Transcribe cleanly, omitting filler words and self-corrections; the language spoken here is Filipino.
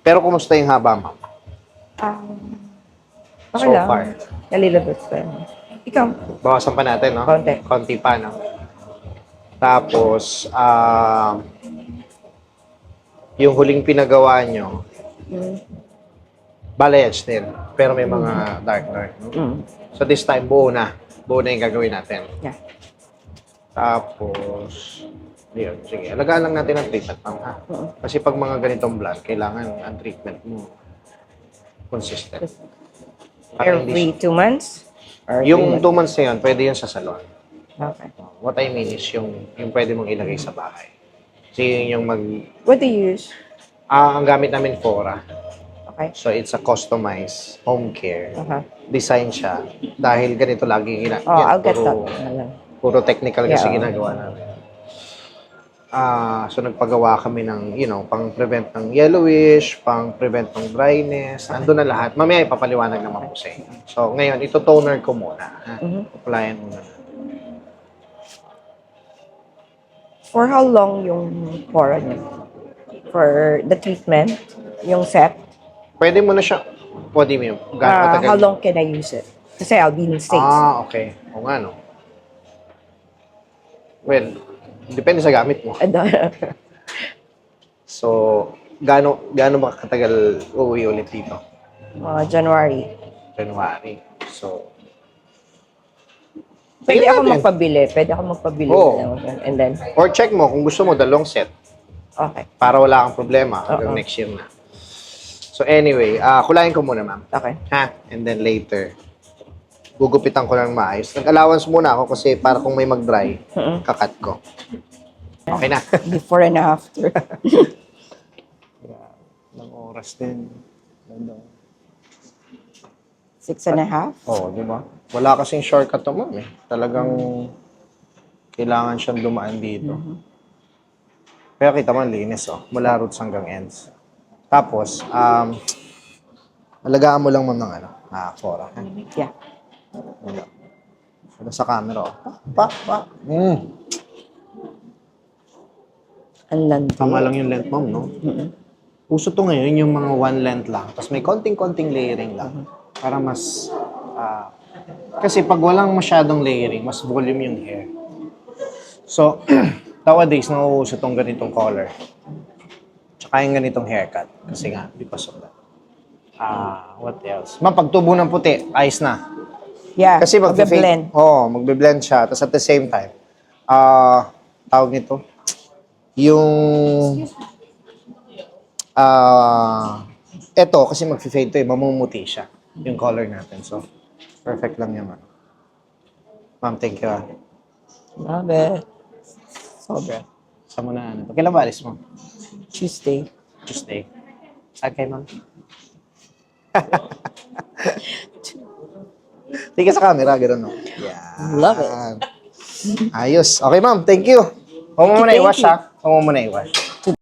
Pero kumusta yung haba, ma'am? Okay So lang. far. A little bit pa. Ikaw? Bawasan pa natin, no? Konti. Konti pa, no? Tapos, yung huling pinagawa nyo, balayage din. Pero may mga dark. No? So this time, buo na. Buo na yung gagawin natin. Yeah. Tapos, yun, sige. Alagaan lang natin ang treatment, ma'am, ha? Kasi pag mga ganitong blood, kailangan ang treatment mo consistent. Para Every 2 months? Or Yung 3 2 months na yun, pwede yun sa salon. Okay. What I mean is yung pwede mong ilagay sa bahay. Kasi yun yung What do you use? ang gamit namin Fora. Okay. So it's a customized home care. Uh-huh. Design siya. Dahil ganito lagi Oh, I'll get that. Puro technical kasi Yeah. ginagawa namin. So nagpagawa kami ng, pang-prevent ng yellowish, pang-prevent ng dryness, nandun na lahat. Mamaya ipapaliwanag naman po sa inyo. So ngayon, ito toner ko muna. Applyan muna. For how long yung Fora niyo? For the treatment? Yung set? Pwede mo na siya, pwede mo yun. Gaano katagal? How long can I use it? Kasi I'll be in the States. Okay. O nga, no? Well, depende sa gamit mo. So, gaano makakatagal uuwi ulit dito? January. January. So, Pwede tingnan ako natin. magpabili. Oo. And then, Or check mo kung gusto mo the long set okay. para wala kang problema hanggang next year na. So anyway, kulayin ko muna, ma'am. Okay. Ha? And then later, gugupitan ko ng maayos. Nag-allowance muna ako kasi para kung may mag-dry, kakat ko. Okay na. Before and after. Ng oras din. 6.5? Oo, di ba? Wala kasing shortcut to, ma'am, eh. Talagang kailangan siyang dumaan dito. Kaya kita mo, ang linis, oh. Mula roots hanggang ends. Tapos, alagaan mo lang, ma'am, ng Fora. Ha? Yeah. Wala sa camera, oh. Pa. Ang landi. Tama lang yung length, ma'am, no? Uso to ngayon yung mga one length lang. Tapos may konting-konting layering lang. Para mas... kasi pag walang masyadong layering, mas volume yung hair. So, nowadays, nauuso tong ganitong color. Tsaka yung ganitong haircut. Kasi nga, because of that. What else? Ma'am, pagtubo ng puti, ayos na. Yeah. Kasi magbe-blend. magbe-blend siya. Tapos at the same time, tawag nito, yung, eto, kasi mag-fade to, mamumuti siya. Yung color natin. So, perfect lang yan, ma'am. Ma'am, thank you, Love it. Sobra. Saan mo na, kailan ba alis mo? Tuesday. Okay, ma'am. Tingin sa camera, gano'n, no? Yeah. Love it. Ayos. Okay, ma'am. Thank you. Huwag mo muna Thank i-wash, you. ha? Huwag mo muna i-wash.